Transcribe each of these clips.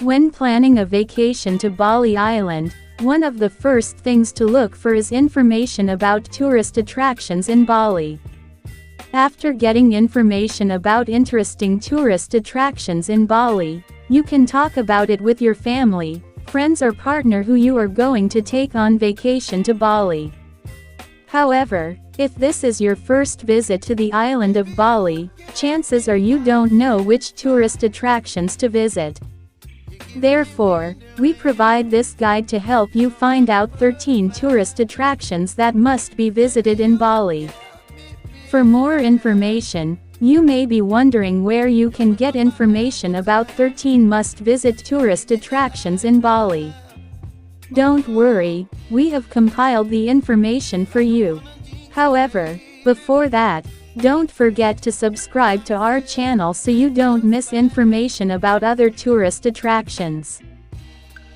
When planning a vacation to Bali Island, one of the first things to look for is information about tourist attractions in Bali. After getting information about interesting tourist attractions in Bali, you can talk about it with your family, friends or partner who you are going to take on vacation to Bali. However, if this is your first visit to the island of Bali, chances are you don't know which tourist attractions to visit. Therefore, we provide this guide to help you find out 13 tourist attractions that must be visited in Bali. For more information, you may be wondering where you can get information about 13 must-visit tourist attractions in Bali. Don't worry, we have compiled the information for you. However, before that, don't forget to subscribe to our channel so you don't miss information about other tourist attractions.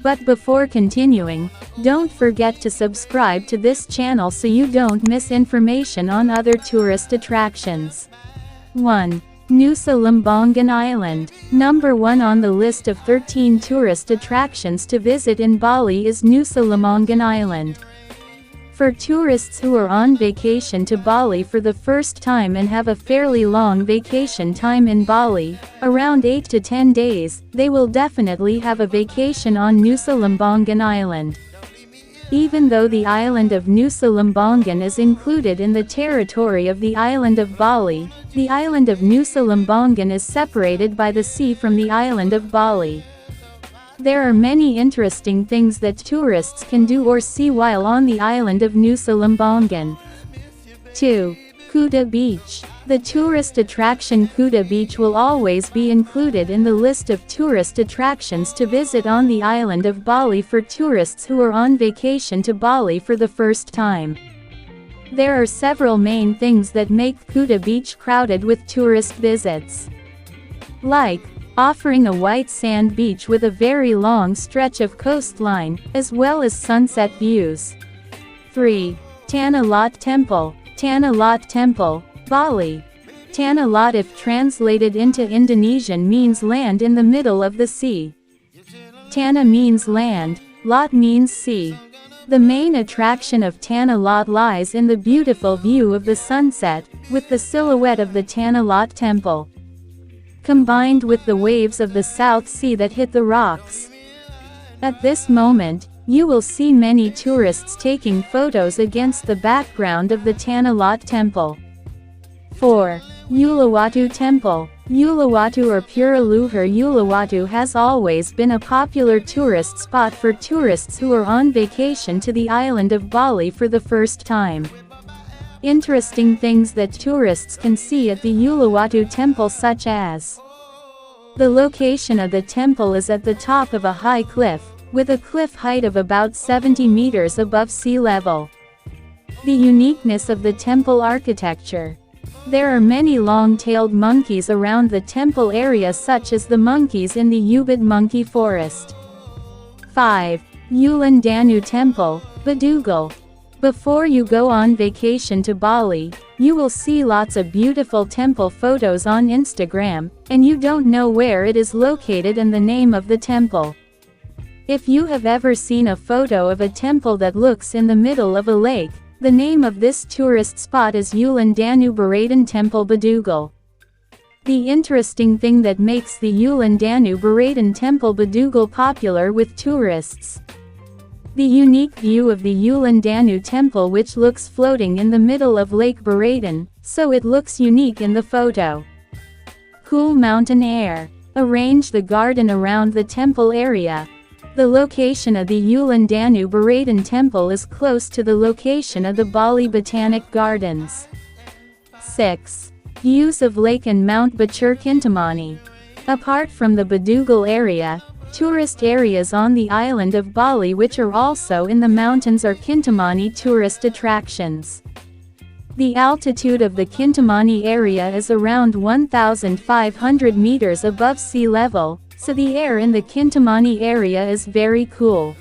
But before continuing, don't forget to subscribe to this channel so you don't miss information on other tourist attractions. 1. Nusa Lembongan Island. Number 1 on the list of 13 tourist attractions to visit in Bali is Nusa Lembongan Island. For tourists who are on vacation to Bali for the first time and have a fairly long vacation time in Bali, around 8 to 10 days, they will definitely have a vacation on Nusa Lembongan Island. Even though the island of Nusa Lembongan is included in the territory of the island of Bali, the island of Nusa Lembongan is separated by the sea from the island of Bali. There are many interesting things that tourists can do or see while on the island of Nusa Lembongan. 2. Kuta Beach. The tourist attraction Kuta Beach will always be included in the list of tourist attractions to visit on the island of Bali for tourists who are on vacation to Bali for the first time. There are several main things that make Kuta Beach crowded with tourist visits. Like offering a white sand beach with a very long stretch of coastline, as well as sunset views. 3. Tanah Lot Temple. Tanah Lot Temple, Bali. Tanah Lot, if translated into Indonesian, means land in the middle of the sea. Tanah means land, Lot means sea. The main attraction of Tanah Lot lies in the beautiful view of the sunset, with the silhouette of the Tanah Lot Temple, combined with the waves of the South Sea that hit the rocks. At this moment, you will see many tourists taking photos against the background of the Tanah Lot Temple. 4. Uluwatu Temple. Uluwatu or Pura Luhur Uluwatu has always been a popular tourist spot for tourists who are on vacation to the island of Bali for the first time. Interesting things that tourists can see at the Uluwatu Temple, such as the location of the temple is at the top of a high cliff, with a cliff height of about 70 meters above sea level. The uniqueness of the temple architecture. There are many long-tailed monkeys around the temple area, such as the monkeys in the Ubud monkey forest. 5. Ulan Danu Temple, Badugal. Before you go on vacation to Bali, you will see lots of beautiful temple photos on Instagram, and you don't know where it is located and the name of the temple. If you have ever seen a photo of a temple that looks in the middle of a lake, the name of this tourist spot is Ulan Danu Baradan Temple Badugal. The interesting thing that makes the Ulan Danu Baradan Temple Badugal popular with tourists: the unique view of the Ulan Danu Temple, which looks floating in the middle of Lake Baradan, so it looks unique in the photo. Cool mountain air. Arrange the garden around the temple area. The location of the Ulan Danu Baradan Temple is close to the location of the Bali Botanic Gardens. 6. Views of Lake and Mount Bachur Kintamani. Apart from the Badugal area, tourist areas on the island of Bali which are also in the mountains are Kintamani tourist attractions. The altitude of the Kintamani area is around 1,500 meters above sea level, so the air in the Kintamani area is very cool.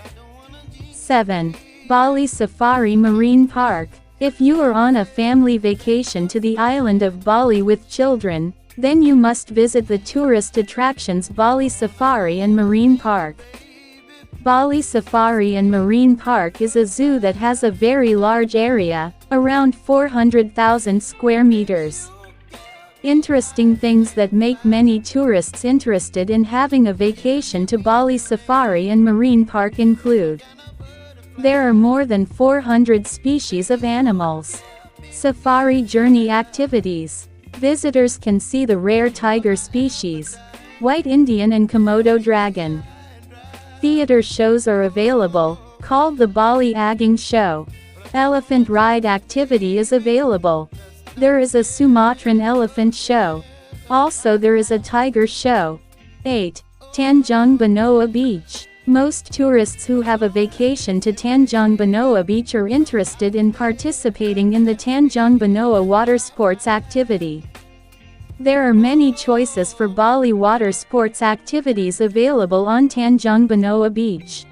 7. Bali Safari Marine Park. If you are on a family vacation to the island of Bali with children, then you must visit the tourist attractions Bali Safari and Marine Park. Bali Safari and Marine Park is a zoo that has a very large area, around 400,000 square meters. Interesting things that make many tourists interested in having a vacation to Bali Safari and Marine Park include: there are more than 400 species of animals. Safari journey activities. Visitors can see the rare tiger species, white Indian and Komodo dragon. Theater shows are available, called the Bali Ageng Show. Elephant ride activity is available. There is a Sumatran elephant show. Also there is a tiger show. 8. Tanjung Benoa Beach. Most tourists who have a vacation to Tanjung Benoa Beach are interested in participating in the Tanjung Benoa water sports activity. There are many choices for Bali water sports activities available on Tanjung Benoa Beach,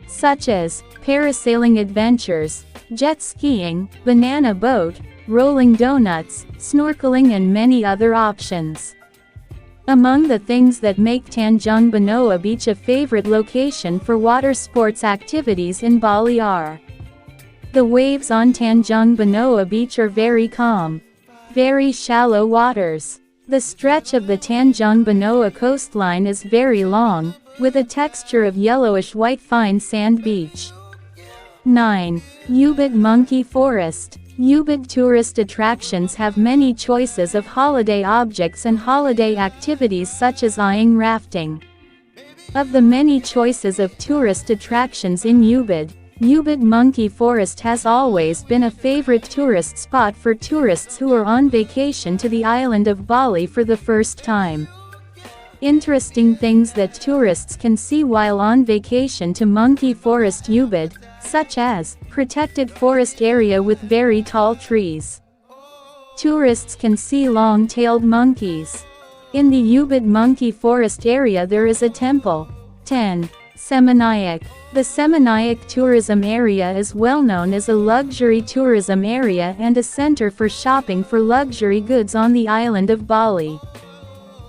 such as parasailing adventures, jet skiing, banana boat, rolling donuts, snorkeling and many other options. Among the things that make Tanjung Benoa Beach a favorite location for water sports activities in Bali are: the waves on Tanjung Benoa Beach are very calm. Very shallow waters. The stretch of the Tanjung Benoa coastline is very long, with a texture of yellowish-white fine sand beach. 9. Ubud Monkey Forest. Ubud tourist attractions have many choices of holiday objects and holiday activities such as eyeing rafting. Of the many choices of tourist attractions in Ubud, Ubud Monkey Forest has always been a favorite tourist spot for tourists who are on vacation to the island of Bali for the first time. Interesting things that tourists can see while on vacation to Monkey Forest Ubud, such as protected forest area with very tall trees. Tourists can see long-tailed monkeys. In the Ubud Monkey Forest area there is a temple. 10. Seminayak. The Seminayak tourism area is well known as a luxury tourism area and a center for shopping for luxury goods on the island of Bali.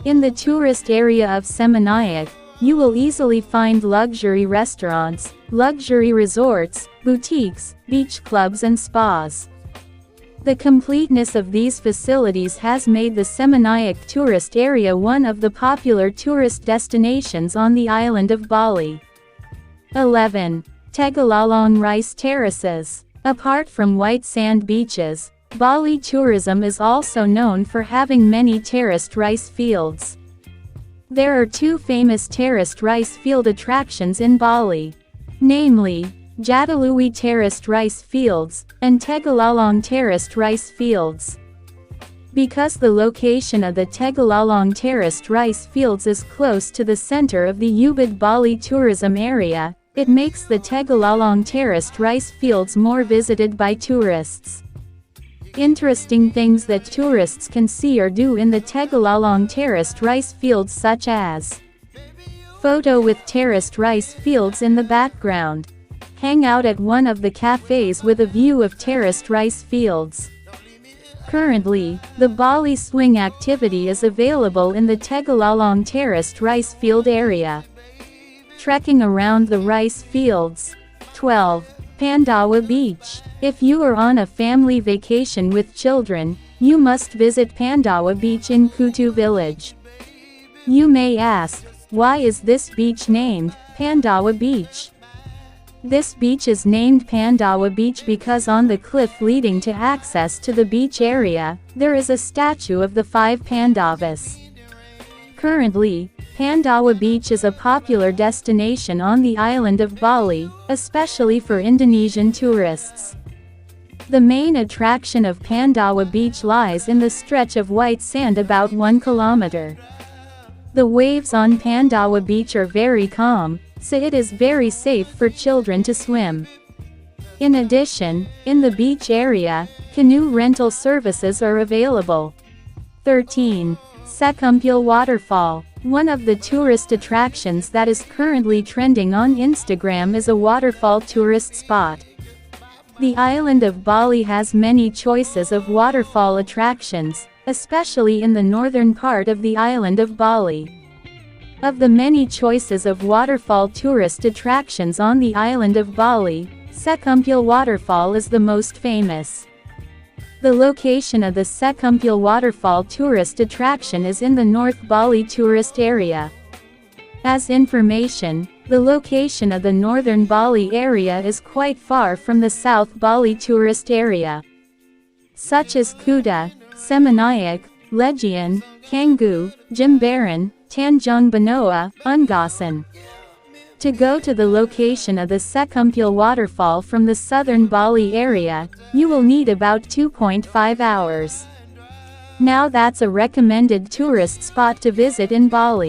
In the tourist area of Seminayak, you will easily find luxury restaurants, luxury resorts, boutiques, beach clubs and spas. The completeness of these facilities has made the Seminayak tourist area one of the popular tourist destinations on the island of Bali. 11. Tegalalong Rice Terraces. Apart from white sand beaches, Bali tourism is also known for having many terraced rice fields. There are two famous terraced rice field attractions in Bali, namely, Jatiluwi Terraced Rice Fields, and Tegalalong Terraced Rice Fields. Because the location of the Tegalalong Terraced Rice Fields is close to the center of the Ubud Bali tourism area, it makes the Tegalalong Terraced Rice Fields more visited by tourists. Interesting things that tourists can see or do in the Tegalalong Terraced Rice Fields such as photo with terraced rice fields in the background. Hang out at one of the cafes with a view of terraced rice fields. Currently, the Bali swing activity is available in the Tegalalong Terraced Rice Field area. Trekking around the rice fields. 12. Pandawa Beach. If you are on a family vacation with children, you must visit Pandawa Beach in Kutu village. You may ask, why is this beach named Pandawa Beach? This beach is named Pandawa Beach because on the cliff leading to access to the beach area, there is a statue of the 5 Pandavas. Currently, Pandawa Beach is a popular destination on the island of Bali, especially for Indonesian tourists. The main attraction of Pandawa Beach lies in the stretch of white sand about 1 kilometer. The waves on Pandawa Beach are very calm, so it is very safe for children to swim. In addition, in the beach area, canoe rental services are available. 13. Sekumpul Waterfall. One of the tourist attractions that is currently trending on Instagram is a waterfall tourist spot. The island of Bali has many choices of waterfall attractions, especially in the northern part of the island of Bali. Of the many choices of waterfall tourist attractions on the island of Bali, Sekumpul Waterfall is the most famous. The location of the Sekumpul Waterfall tourist attraction is in the North Bali tourist area. As information, the location of the northern Bali area is quite far from the South Bali tourist area, such as Kuta, Seminayak, Legian, Canggu, Jimbaran, Tanjung Benoa, Unggasan. To go to the location of the Sekumpul waterfall from the southern Bali area, you will need about 2.5 hours. Now that's a recommended tourist spot to visit in Bali.